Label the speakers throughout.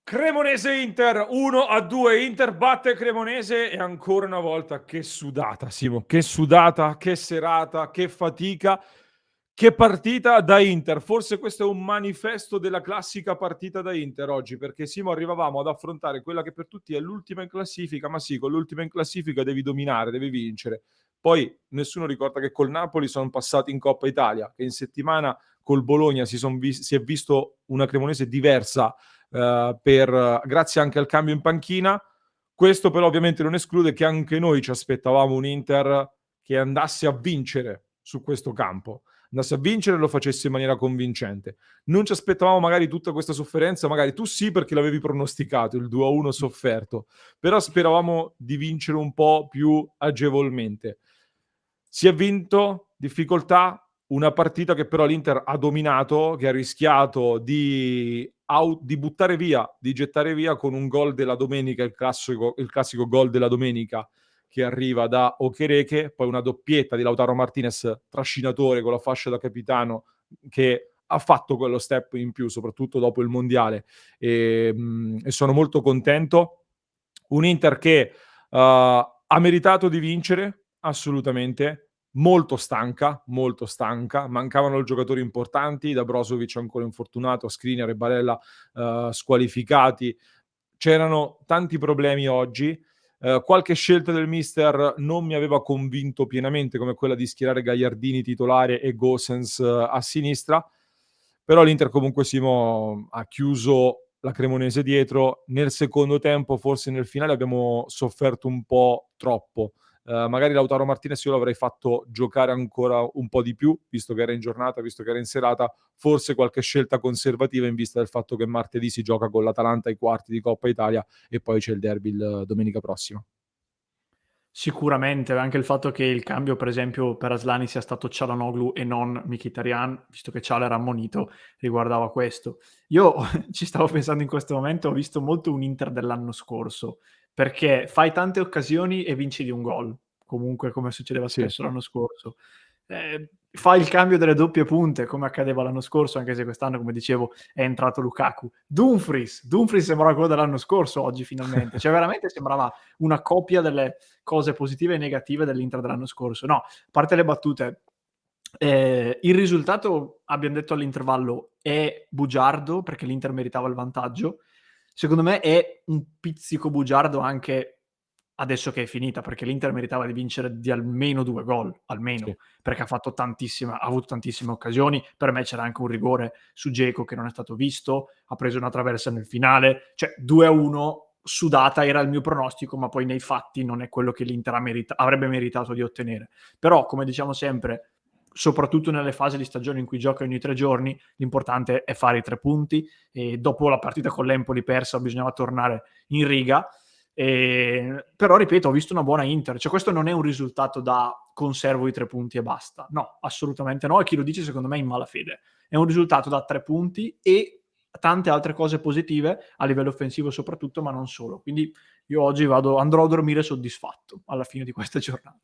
Speaker 1: Cremonese-Inter 1-2, Inter batte Cremonese e ancora una volta che sudata, Simo, che sudata, che serata, che fatica, che partita da Inter. Forse questo è un manifesto della classica partita da Inter oggi, perché Simo arrivavamo ad affrontare quella che per tutti è l'ultima in classifica, ma sì, con l'ultima in classifica devi dominare, devi vincere. Poi nessuno ricorda che col Napoli sono passati in Coppa Italia, che in settimana col Bologna si è visto una Cremonese diversa grazie anche al cambio in panchina. Questo però ovviamente non esclude che anche noi ci aspettavamo un Inter che andasse a vincere su questo campo, andasse a vincere e lo facesse in maniera convincente. Non ci aspettavamo magari tutta questa sofferenza, magari tu sì perché l'avevi pronosticato, il 2-1 sofferto, però speravamo di vincere un po' più agevolmente. Si è vinto, difficoltà, una partita che però l'Inter ha dominato, che ha rischiato di buttare via, di gettare via con un gol della domenica, il classico gol della domenica che arriva da Okereke, poi una doppietta di Lautaro Martinez, trascinatore con la fascia da capitano, che ha fatto quello step in più, soprattutto dopo il mondiale. E sono molto contento. Un Inter che ha meritato di vincere, assolutamente, molto stanca, mancavano giocatori importanti, da Brozovic ancora infortunato, Skriniar e Barella squalificati, c'erano tanti problemi oggi, qualche scelta del mister non mi aveva convinto pienamente, come quella di schierare Gagliardini titolare e Gosens a sinistra, però l'Inter comunque Simo ha chiuso la Cremonese dietro. Nel secondo tempo, forse nel finale, abbiamo sofferto un po' troppo. Magari Lautaro Martinez io l'avrei fatto giocare ancora un po' di più, visto che era in giornata, visto che era in serata, forse qualche scelta conservativa in vista del fatto che martedì si gioca con l'Atalanta ai quarti di Coppa Italia e poi c'è il derby domenica prossima.
Speaker 2: Sicuramente, anche il fatto che il cambio, per esempio, per Aslani sia stato Çalhanoğlu e non Mkhitaryan, visto che Çalha era ammonito, riguardava questo. Io ci stavo pensando in questo momento, ho visto molto un Inter dell'anno scorso, perché fai tante occasioni e vinci di un gol, comunque come succedeva
Speaker 1: Sì.
Speaker 2: spesso l'anno scorso. Fai il cambio delle doppie punte, come accadeva l'anno scorso, anche se quest'anno, come dicevo, è entrato Lukaku. Dumfries sembrava quello dell'anno scorso oggi finalmente, cioè veramente sembrava una copia delle cose positive e negative dell'Inter dell'anno scorso. No, a parte le battute, il risultato, abbiam detto all'intervallo, è bugiardo perché l'Inter meritava il vantaggio. Secondo me è un pizzico bugiardo anche adesso che è finita, perché l'Inter meritava di vincere di almeno 2 gol, almeno,
Speaker 1: Sì.
Speaker 2: perché ha avuto tantissime occasioni. Per me c'era anche un rigore su Dzeko che non è stato visto, ha preso una traversa nel finale, cioè 2-1 sudata era il mio pronostico, ma poi nei fatti non è quello che l'Inter avrebbe meritato di ottenere. Però, come diciamo sempre, soprattutto nelle fasi di stagione in cui gioca ogni 3 giorni, l'importante è fare i 3 punti e dopo la partita con l'Empoli persa bisognava tornare in riga. Però ripeto, ho visto una buona Inter, cioè questo non è un risultato da conservo i 3 punti e basta. No, assolutamente no, e chi lo dice secondo me è in malafede. È un risultato da 3 punti e tante altre cose positive a livello offensivo soprattutto, ma non solo. Quindi io oggi andrò a dormire soddisfatto alla fine di questa giornata.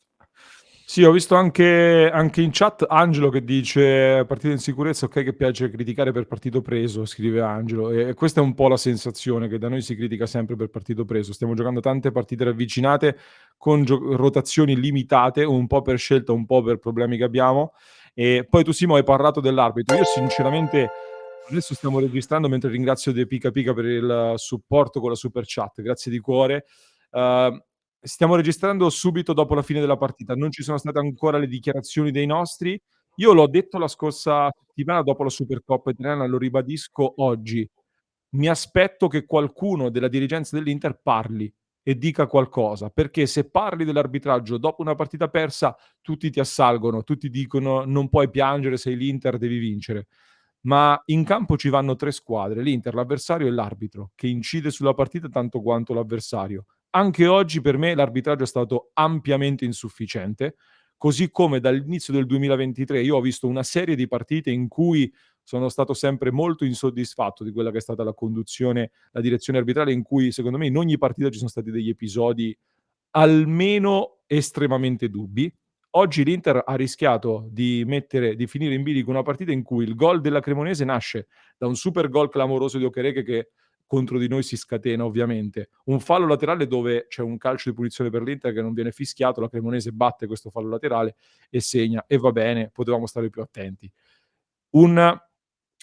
Speaker 1: Sì, ho visto anche in chat Angelo che dice partita in sicurezza, ok che piace criticare per partito preso, scrive Angelo, e questa è un po' la sensazione che da noi si critica sempre per partito preso. Stiamo giocando tante partite ravvicinate con rotazioni limitate, un po' per scelta, un po' per problemi che abbiamo. E poi tu Simo hai parlato dell'arbitro. Io sinceramente adesso stiamo registrando mentre ringrazio De Pica Pica per il supporto con la super chat, grazie di cuore. Uh, Stiamo registrando subito dopo la fine della partita, non ci sono state ancora le dichiarazioni dei nostri. Io l'ho detto la scorsa settimana dopo la Supercoppa italiana, lo ribadisco oggi. Mi aspetto che qualcuno della dirigenza dell'Inter parli e dica qualcosa, perché se parli dell'arbitraggio dopo una partita persa, tutti ti assalgono, tutti dicono non puoi piangere, sei l'Inter, devi vincere. Ma in campo ci vanno 3 squadre, l'Inter, l'avversario e l'arbitro, che incide sulla partita tanto quanto l'avversario. Anche oggi per me l'arbitraggio è stato ampiamente insufficiente, così come dall'inizio del 2023 io ho visto una serie di partite in cui sono stato sempre molto insoddisfatto di quella che è stata la conduzione, la direzione arbitrale, in cui secondo me in ogni partita ci sono stati degli episodi almeno estremamente dubbi. Oggi l'Inter ha rischiato di finire in bilico una partita in cui il gol della Cremonese nasce da un super gol clamoroso di Okereke che contro di noi si scatena ovviamente. Un fallo laterale dove c'è un calcio di punizione per l'Inter che non viene fischiato, la Cremonese batte questo fallo laterale e segna, e va bene, potevamo stare più attenti. Un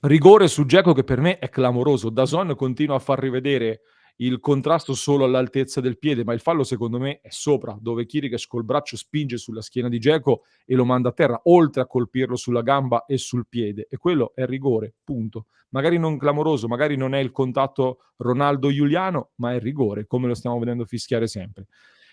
Speaker 1: rigore su Dzeko che per me è clamoroso. DAZN continua a far rivedere il contrasto solo all'altezza del piede, ma il fallo secondo me è sopra, dove Chiriches col braccio spinge sulla schiena di Dzeko e lo manda a terra, oltre a colpirlo sulla gamba e sul piede, e quello è rigore, punto. Magari non clamoroso, magari non è il contatto Ronaldo-Giuliano, ma è rigore, come lo stiamo vedendo fischiare sempre.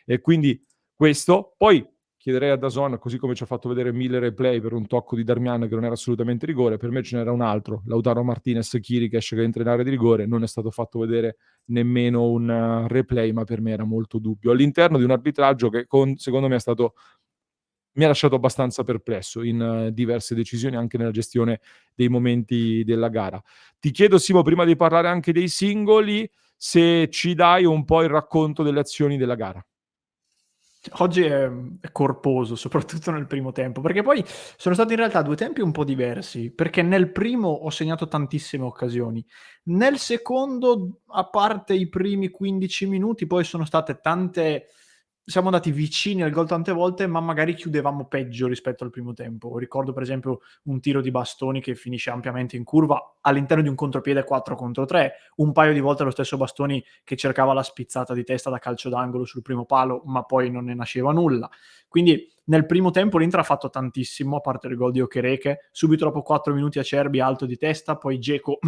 Speaker 1: E quindi questo, poi chiederei a DAZN, così come ci ha fatto vedere 1000 replay per un tocco di Darmian che non era assolutamente rigore, per me ce n'era un altro, Lautaro Martinez Chiriches che entra in area di rigore, non è stato fatto vedere nemmeno un replay, ma per me era molto dubbio. All'interno di un arbitraggio che secondo me mi ha lasciato abbastanza perplesso in diverse decisioni, anche nella gestione dei momenti della gara. Ti chiedo, Simo, prima di parlare anche dei singoli, se ci dai un po' il racconto delle azioni della gara.
Speaker 2: Oggi è corposo, soprattutto nel primo tempo, perché poi sono stati in realtà 2 tempi un po' diversi, perché nel primo ho segnato tantissime occasioni. Nel secondo, a parte i primi 15 minuti, poi sono state tante, siamo andati vicini al gol tante volte, ma magari chiudevamo peggio rispetto al primo tempo. Ricordo per esempio un tiro di Bastoni che finisce ampiamente in curva all'interno di un contropiede 4 contro 3, un paio di volte lo stesso Bastoni che cercava la spizzata di testa da calcio d'angolo sul primo palo, ma poi non ne nasceva nulla. Quindi nel primo tempo l'Inter ha fatto tantissimo, a parte il gol di Okereke, subito dopo 4 minuti Acerbi alto di testa, poi Dzeko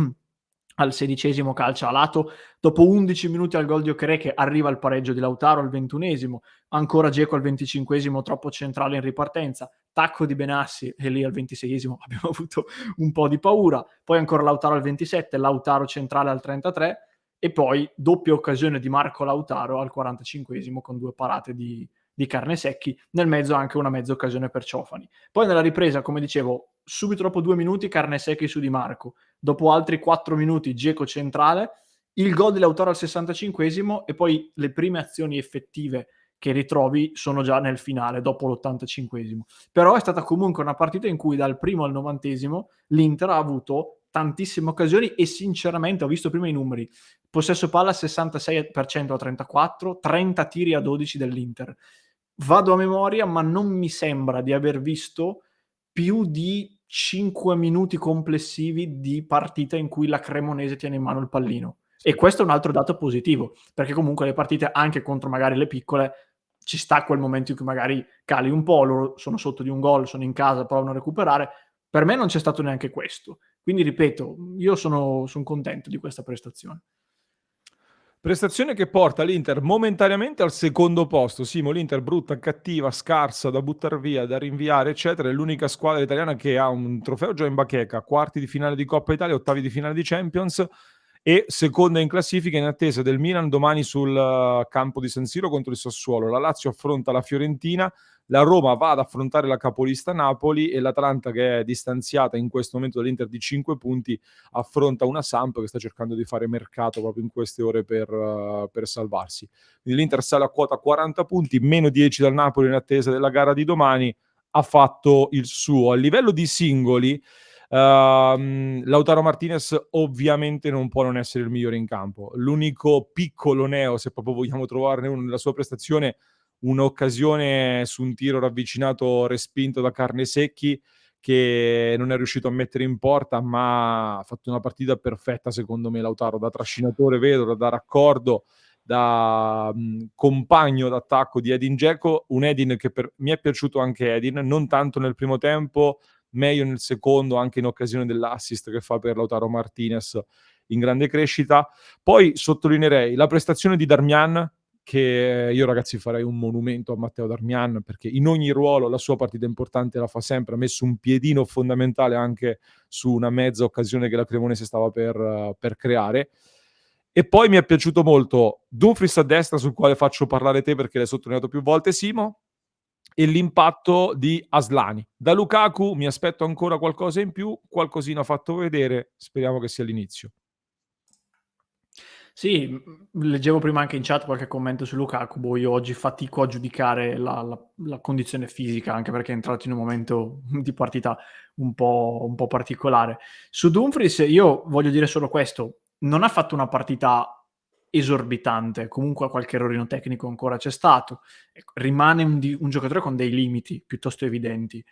Speaker 2: al 16° calcio a lato, dopo 11 minuti al gol di Okereke arriva il pareggio di Lautaro al 21°, ancora Dzeko al 25° troppo centrale in ripartenza, tacco di Benassi e lì al 26° abbiamo avuto un po' di paura, poi ancora Lautaro al 27, Lautaro centrale al 33 e poi doppia occasione di Marco Lautaro al 45° con 2 parate di Carnesecchi, nel mezzo anche una mezza occasione per Ciofani. Poi nella ripresa, come dicevo, subito dopo 2 minuti Carnesecchi su Di Marco, dopo altri 4 minuti Dzeko centrale, il gol di Lautaro al 65° e poi le prime azioni effettive che ritrovi sono già nel finale, dopo l'85°. Però è stata comunque una partita in cui dal primo al 90° l'Inter ha avuto tantissime occasioni e sinceramente ho visto prima i numeri. Possesso palla 66% a 34, 30 tiri a 12 dell'Inter. Vado a memoria, ma non mi sembra di aver visto più di 5 minuti complessivi di partita in cui la Cremonese tiene in mano il pallino. E questo è un altro dato positivo, perché comunque le partite, anche contro magari le piccole, ci sta quel momento in cui magari cali un po', loro sono sotto di un gol, sono in casa, provano a recuperare. Per me non c'è stato neanche questo. Quindi ripeto, io sono contento di questa prestazione.
Speaker 1: Prestazione che porta l'Inter momentaneamente al secondo posto. Simo, l'Inter brutta, cattiva, scarsa, da buttar via, da rinviare, eccetera. È l'unica squadra italiana che ha un trofeo già in bacheca, quarti di finale di Coppa Italia, ottavi di finale di Champions e seconda in classifica in attesa del Milan domani sul campo di San Siro contro il Sassuolo. La Lazio affronta la Fiorentina, la Roma va ad affrontare la capolista Napoli e l'Atalanta, che è distanziata in questo momento dall'Inter di 5 punti, affronta una Samp che sta cercando di fare mercato proprio in queste ore per salvarsi. Quindi l'Inter sale a quota 40 punti, meno 10 dal Napoli in attesa della gara di domani, ha fatto il suo. A livello di singoli, Lautaro Martinez ovviamente non può non essere il migliore in campo. L'unico piccolo neo, se proprio vogliamo trovarne uno nella sua prestazione, un'occasione su un tiro ravvicinato respinto da Carnesecchi che non è riuscito a mettere in porta, ma ha fatto una partita perfetta secondo me Lautaro, da trascinatore vero, da raccordo, da compagno d'attacco di Edin Dzeko, un Edin che mi è piaciuto anche Edin, non tanto nel primo tempo, meglio nel secondo, anche in occasione dell'assist che fa per Lautaro Martinez in grande crescita. Poi sottolineerei la prestazione di Darmian, che io ragazzi farei un monumento a Matteo Darmian, perché in ogni ruolo la sua partita importante la fa sempre, ha messo un piedino fondamentale anche su una mezza occasione che la Cremonese stava per creare. E poi mi è piaciuto molto Dumfries a destra, sul quale faccio parlare te perché l'hai sottolineato più volte Simo, e l'impatto di Aslani. Da Lukaku mi aspetto ancora qualcosa in più, qualcosina ha fatto vedere, speriamo che sia l'inizio.
Speaker 2: Sì, leggevo prima anche in chat qualche commento su Lukaku, io oggi fatico a giudicare la condizione fisica, anche perché è entrato in un momento di partita un po' particolare. Su Dumfries io voglio dire solo questo, non ha fatto una partita esorbitante, comunque qualche errorino tecnico ancora c'è stato. Ecco, rimane un giocatore con dei limiti piuttosto evidenti.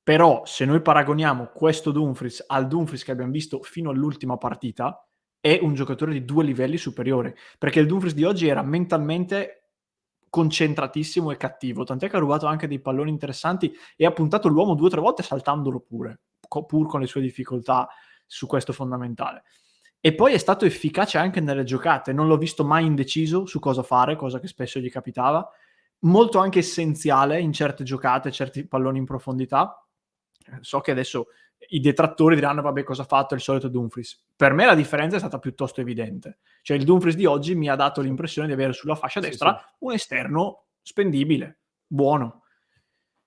Speaker 2: Però se noi paragoniamo questo Dumfries al Dumfries che abbiamo visto fino all'ultima partita, è un giocatore di 2 livelli superiori, perché il Dumfries di oggi era mentalmente concentratissimo e cattivo, tant'è che ha rubato anche dei palloni interessanti e ha puntato l'uomo 2 o 3 volte saltandolo pure, pur con le sue difficoltà su questo fondamentale. E poi è stato efficace anche nelle giocate, non l'ho visto mai indeciso su cosa fare, cosa che spesso gli capitava, molto anche essenziale in certe giocate, certi palloni in profondità. So che adesso i detrattori diranno: vabbè, cosa ha fatto il solito Dumfries. Per me la differenza è stata piuttosto evidente. Cioè il Dumfries di oggi mi ha dato l'impressione di avere sulla fascia
Speaker 1: Sì,
Speaker 2: destra
Speaker 1: sì.
Speaker 2: un esterno spendibile, buono.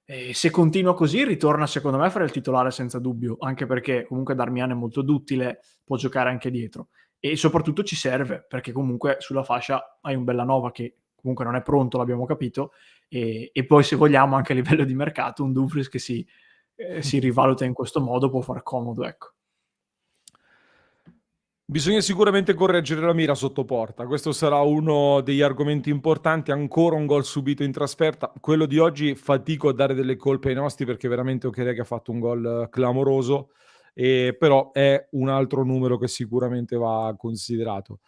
Speaker 2: E se continua così ritorna secondo me a fare il titolare senza dubbio, anche perché comunque Darmian è molto duttile, può giocare anche dietro e soprattutto ci serve, perché comunque sulla fascia hai un Bellanova che comunque non è pronto, l'abbiamo capito, e poi se vogliamo anche a livello di mercato un Dumfries che si rivaluta in questo modo può far comodo, ecco.
Speaker 1: Bisogna sicuramente correggere la mira sotto porta. Questo sarà uno degli argomenti importanti. Ancora un gol subito in trasferta. Quello di oggi fatico a dare delle colpe ai nostri perché veramente Okereke ha fatto un gol clamoroso, però è un altro numero che sicuramente va considerato.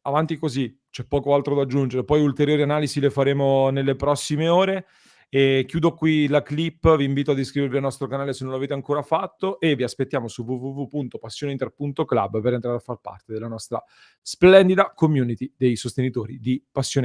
Speaker 1: Avanti così, c'è poco altro da aggiungere. Poi ulteriori analisi le faremo nelle prossime ore. E chiudo qui la clip, vi invito ad iscrivervi al nostro canale se non l'avete ancora fatto e vi aspettiamo su www.passioneinter.club per entrare a far parte della nostra splendida community dei sostenitori di Passione Inter.